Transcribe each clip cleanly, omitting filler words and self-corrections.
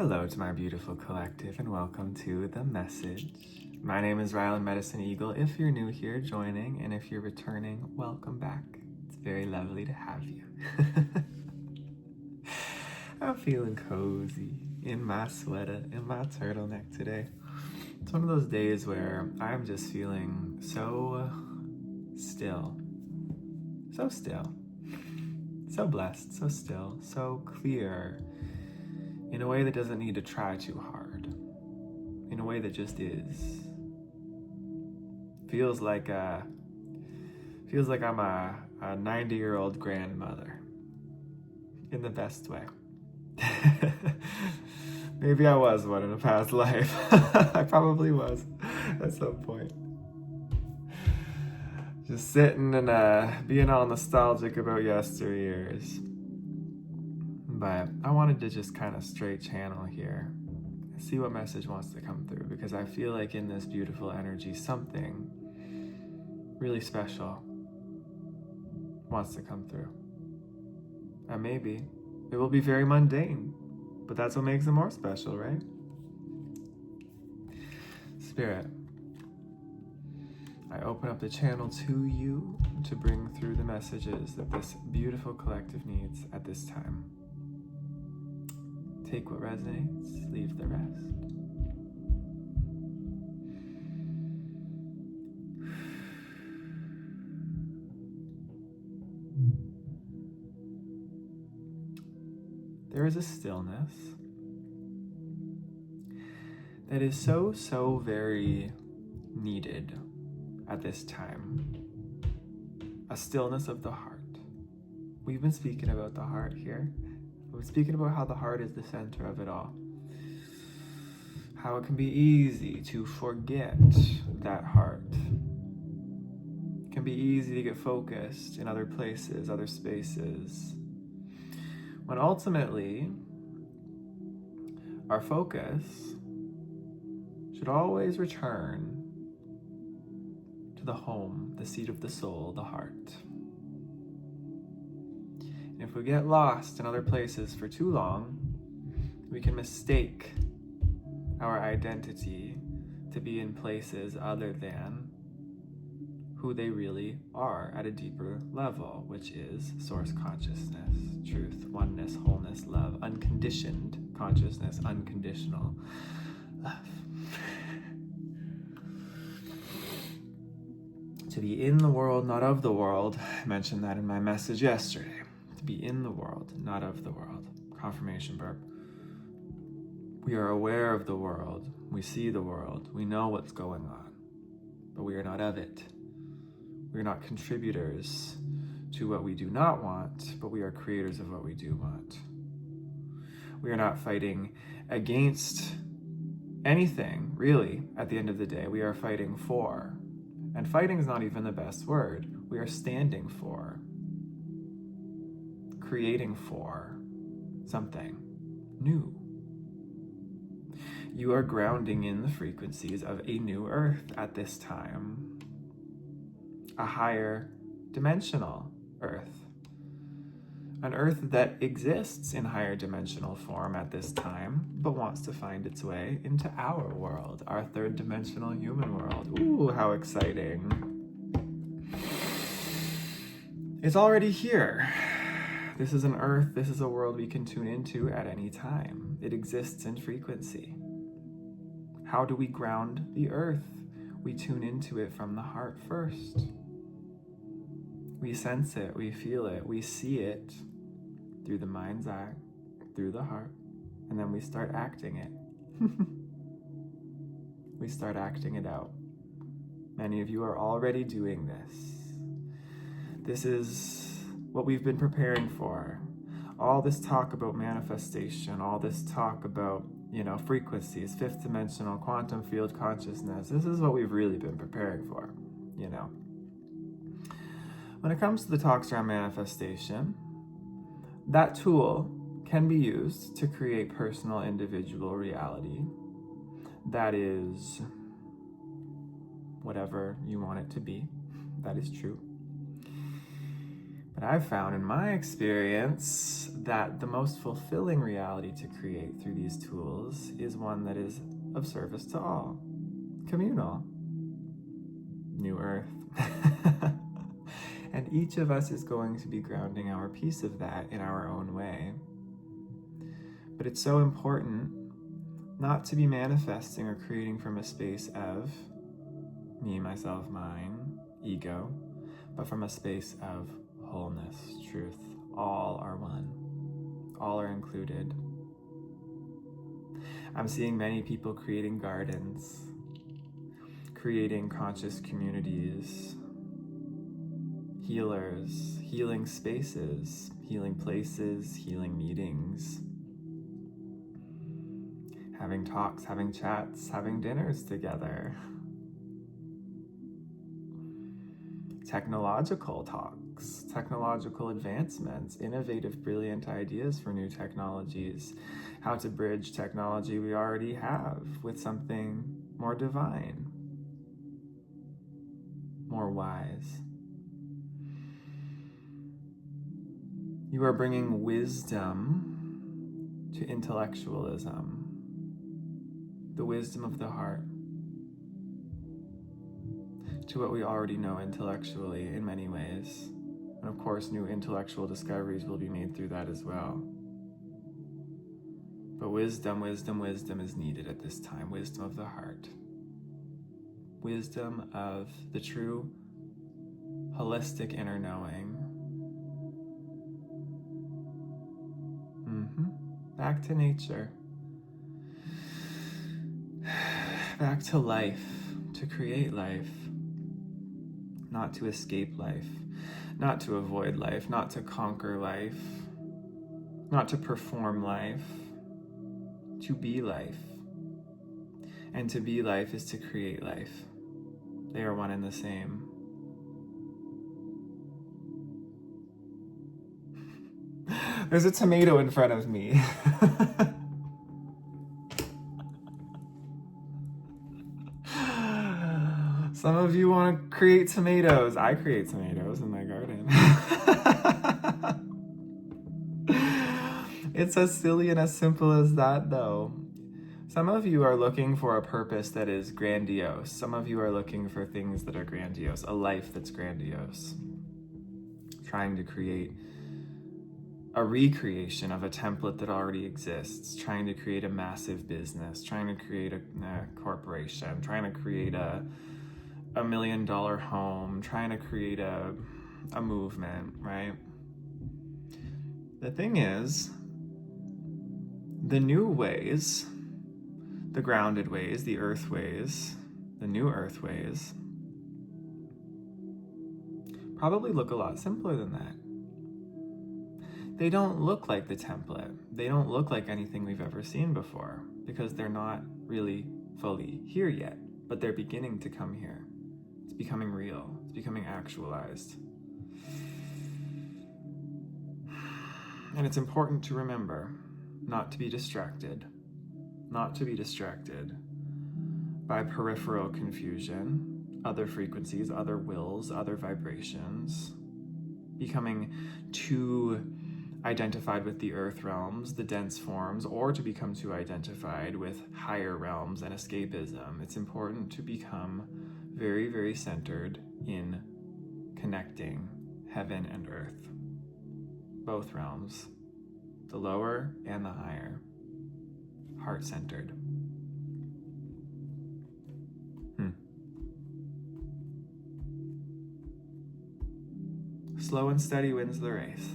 Hello to my beautiful collective and welcome to The Message. My name is Rylan Medicine Eagle. If you're new here, joining, and if you're returning, welcome back. It's very lovely to have you. I'm feeling cozy in my sweater, in my turtleneck today. It's one of those days where I'm just feeling so still, so blessed, so still, so clear, in a way that doesn't need to try too hard, in a way that just is. Feels like I'm a 90-year-old grandmother, in the best way. Maybe I was one in a past life. I probably was at some point. Just sitting and being all nostalgic about yesteryears. But I wanted to just kind of straight channel here, see what message wants to come through, because I feel like in this beautiful energy, something really special wants to come through. And maybe it will be very mundane, but that's what makes it more special, right? Spirit, I open up the channel to you to bring through the messages that this beautiful collective needs at this time. Take what resonates, leave the rest. There is a stillness that is so very needed at this time. A stillness of the heart. We've been speaking about the heart here. We're speaking about how the heart is the center of it all. How it can be easy to forget that heart. It can be easy to get focused in other places, other spaces. When ultimately, our focus should always return to the home, the seat of the soul, the heart. If we get lost in other places for too long, we can mistake our identity to be in places other than who they really are at a deeper level, which is source consciousness, truth, oneness, wholeness, love, unconditioned consciousness, unconditional love. To be in the world, not of the world. I mentioned that in my message yesterday. To be in the world, not of the world. Confirmation burp. We are aware of the world. We see the world. We know what's going on. But we are not of it. We are not contributors to what we do not want, but we are creators of what we do want. We are not fighting against anything, really, at the end of the day. We are fighting for. And fighting is not even the best word. We are standing for. Creating for something new. You are grounding in the frequencies of a new earth at this time. A higher dimensional earth. An earth that exists in higher dimensional form at this time, but wants to find its way into our world, our third dimensional human world. Ooh, how exciting. It's already here. This is an earth, this is a world we can tune into at any time. It exists in frequency. How do we ground the earth? We tune into it from the heart first. We sense it, we feel it, we see it through the mind's eye, through the heart, and then we start acting it. We start acting it out. Many of you are already doing this. This is what we've been preparing for. All this talk about manifestation, all this talk about, frequencies, fifth dimensional, quantum field consciousness. This is what we've really been preparing for, When it comes to the talks around manifestation, that tool can be used to create personal, individual reality that is whatever you want it to be. That is true. But I've found in my experience that the most fulfilling reality to create through these tools is one that is of service to all, communal, New Earth. And each of us is going to be grounding our piece of that in our own way. But it's so important not to be manifesting or creating from a space of me, myself, mine, ego, but from a space of wholeness, truth. All are one. All are included. I'm seeing many people creating gardens, creating conscious communities, healers, healing spaces, healing places, healing meetings, having talks, having chats, having dinners together, technological talks, technological advancements, innovative, brilliant ideas for new technologies, how to bridge technology we already have with something more divine, more wise. You are bringing wisdom to intellectualism, the wisdom of the heart, to what we already know intellectually in many ways. And of course, new intellectual discoveries will be made through that as well. But wisdom is needed at this time. Wisdom of the heart. Wisdom of the true, holistic inner knowing. Back to nature. Back to life, to create life. Not to escape life, not to avoid life, not to conquer life, not to perform life, to be life. And to be life is to create life. They are one and the same. There's a tomato in front of me. Some of you want to create tomatoes. I create tomatoes in my garden. It's as silly and as simple as that, though. Some of you are looking for a purpose that is grandiose. Some of you are looking for things that are grandiose, a life that's grandiose. Trying to create a recreation of a template that already exists, trying to create a massive business, trying to create a corporation, trying to create a $1 million home, trying to create a movement, right? The thing is, the new ways, the grounded ways, the earth ways, the new earth ways, probably look a lot simpler than that. They don't look like the template. They don't look like anything we've ever seen before because they're not really fully here yet, but they're beginning to come here. It's becoming real. It's becoming actualized. And it's important to remember not to be distracted by peripheral confusion, other frequencies, other wills, other vibrations, becoming too identified with the earth realms, the dense forms, or to become too identified with higher realms and escapism. It's important to become very, very centered in connecting heaven and earth, both realms, the lower and the higher, heart-centered. Slow and steady wins the race.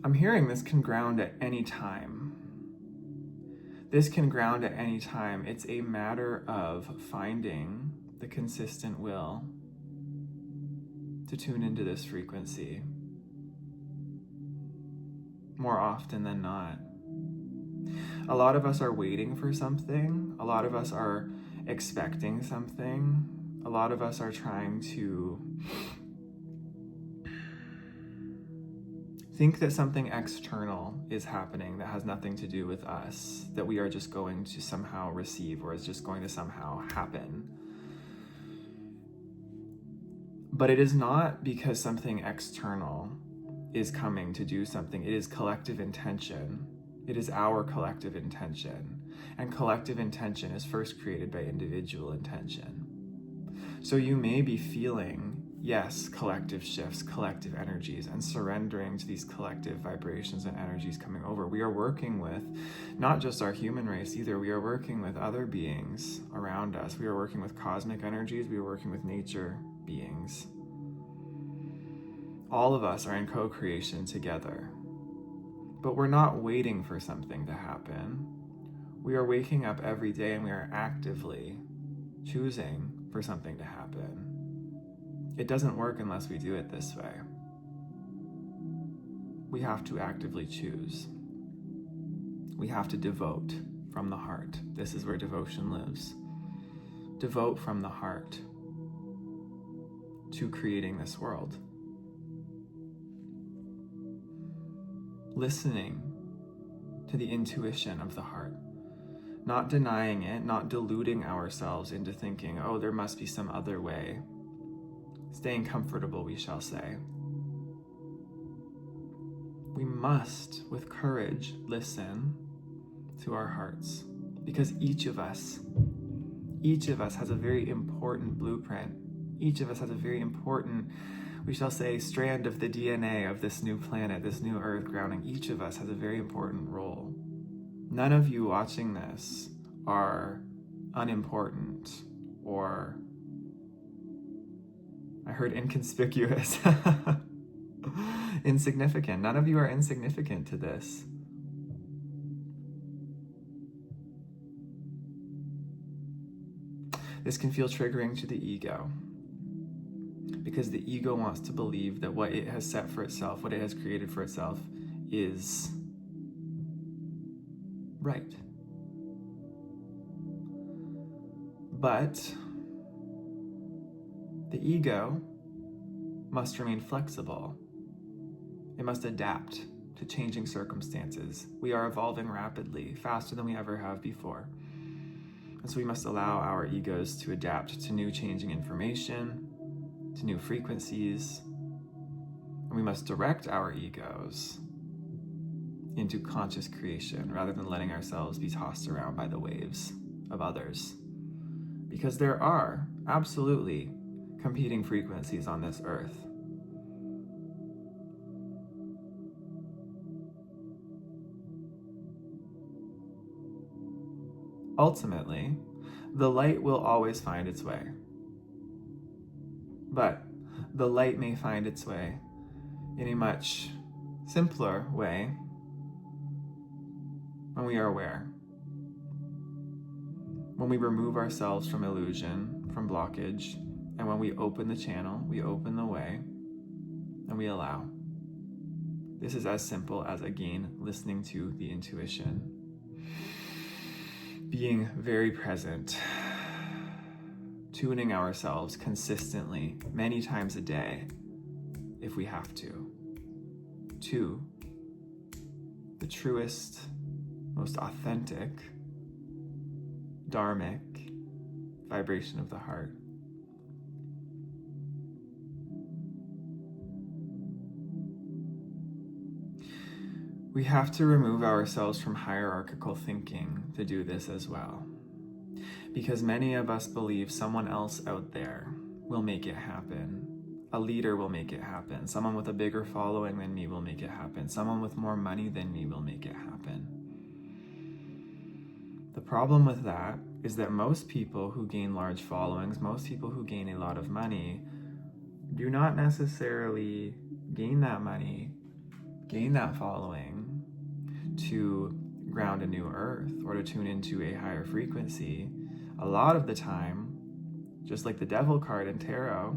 I'm hearing this can ground at any time. This can ground at any time. It's a matter of finding the consistent will to tune into this frequency more often than not. A lot of us are waiting for something. A lot of us are expecting something. A lot of us are trying to think that something external is happening that has nothing to do with us, that we are just going to somehow receive or is just going to somehow happen. But it is not because something external is coming to do something. It is collective intention. It is our collective intention. And collective intention is first created by individual intention. So you may be feeling, yes, collective shifts, collective energies, and surrendering to these collective vibrations and energies coming over. We are working with not just our human race either. We are working with other beings around us. We are working with cosmic energies. We are working with nature beings. All of us are in co-creation together. But we're not waiting for something to happen. We are waking up every day and we are actively choosing for something to happen. It doesn't work unless we do it this way. We have to actively choose. We have to devote from the heart. This is where devotion lives. Devote from the heart to creating this world. Listening to the intuition of the heart. Not denying it, not deluding ourselves into thinking, oh, there must be some other way. Staying comfortable, we shall say. We must, with courage, listen to our hearts, because each of us has a very important blueprint. Each of us has a very important, we shall say, strand of the DNA of this new planet, this new earth grounding. Each of us has a very important role. None of you watching this are unimportant or, I heard inconspicuous, insignificant. None of you are insignificant to this. This can feel triggering to the ego, because the ego wants to believe that what it has set for itself, what it has created for itself, is right. But the ego must remain flexible. It must adapt to changing circumstances. We are evolving rapidly, faster than we ever have before. And so we must allow our egos to adapt to new changing information, to new frequencies. And we must direct our egos into conscious creation rather than letting ourselves be tossed around by the waves of others. Because there are absolutely competing frequencies on this earth. Ultimately, the light will always find its way. But the light may find its way in a much simpler way when we are aware. When we remove ourselves from illusion, from blockage, and when we open the channel, we open the way, and we allow. This is as simple as, again, listening to the intuition. Being very present, tuning ourselves consistently, many times a day, if we have to the truest, most authentic, dharmic vibration of the heart. We have to remove ourselves from hierarchical thinking to do this as well. Because many of us believe someone else out there will make it happen. A leader will make it happen. Someone with a bigger following than me will make it happen. Someone with more money than me will make it happen. The problem with that is that most people who gain large followings, most people who gain a lot of money, do not necessarily gain that money, gain that following to ground a new earth or to tune into a higher frequency. A lot of the time, just like the devil card in tarot,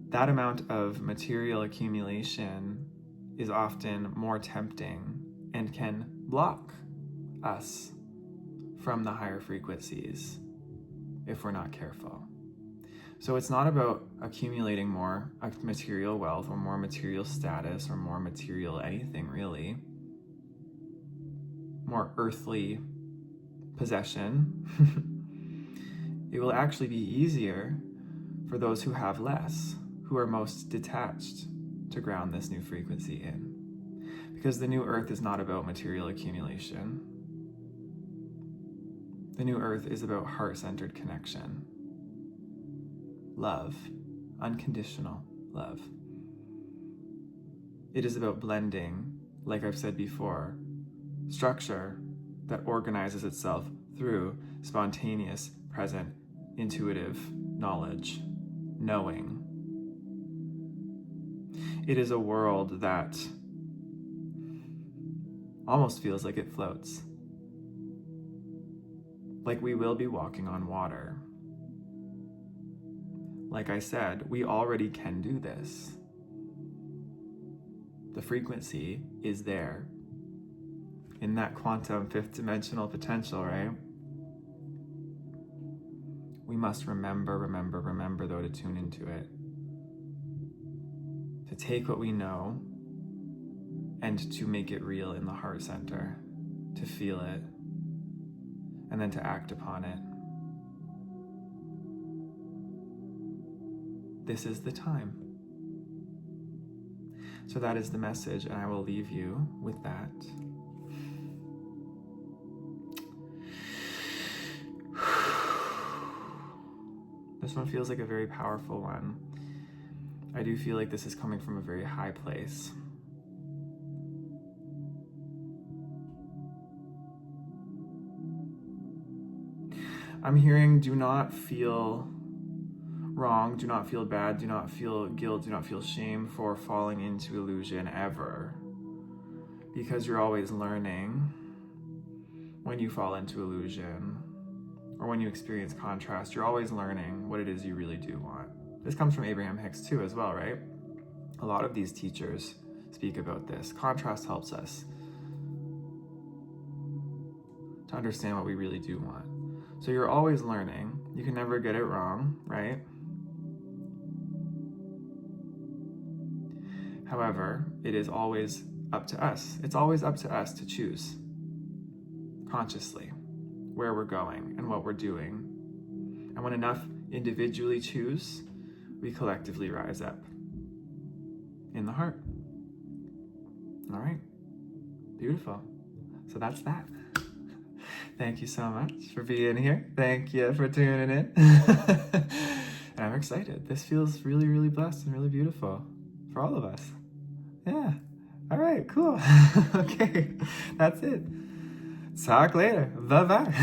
that amount of material accumulation is often more tempting and can block us from the higher frequencies if we're not careful. So it's not about accumulating more material wealth or more material status or more material anything, really. More earthly possession. It will actually be easier for those who have less, who are most detached, to ground this new frequency in. Because the new earth is not about material accumulation. The new earth is about heart-centered connection. Love. Unconditional love. It is about blending, like I've said before, structure that organizes itself through spontaneous, present, intuitive knowledge, knowing. It is a world that almost feels like it floats. Like we will be walking on water. Like I said, we already can do this. The frequency is there in that quantum fifth dimensional potential, right? We must remember though to tune into it. To take what we know and to make it real in the heart center, to feel it, and then to act upon it. This is the time. So that is the message, and I will leave you with that. This one feels like a very powerful one. I do feel like this is coming from a very high place. I'm hearing, do not feel wrong, do not feel bad, do not feel guilt, do not feel shame for falling into illusion ever. Because you're always learning when you fall into illusion or when you experience contrast. You're always learning what it is you really do want. This comes from Abraham Hicks too as well, right? A lot of these teachers speak about this. Contrast helps us to understand what we really do want. So you're always learning. You can never get it wrong, right? However, it is always up to us. It's always up to us to choose consciously where we're going and what we're doing. And when enough individually choose, we collectively rise up in the heart. All right, beautiful. So that's that. Thank you so much for being here. Thank you for tuning in. And I'm excited. This feels really, really blessed and really beautiful for all of us. Yeah. All right, cool. Okay, that's it. Talk later. Bye-bye.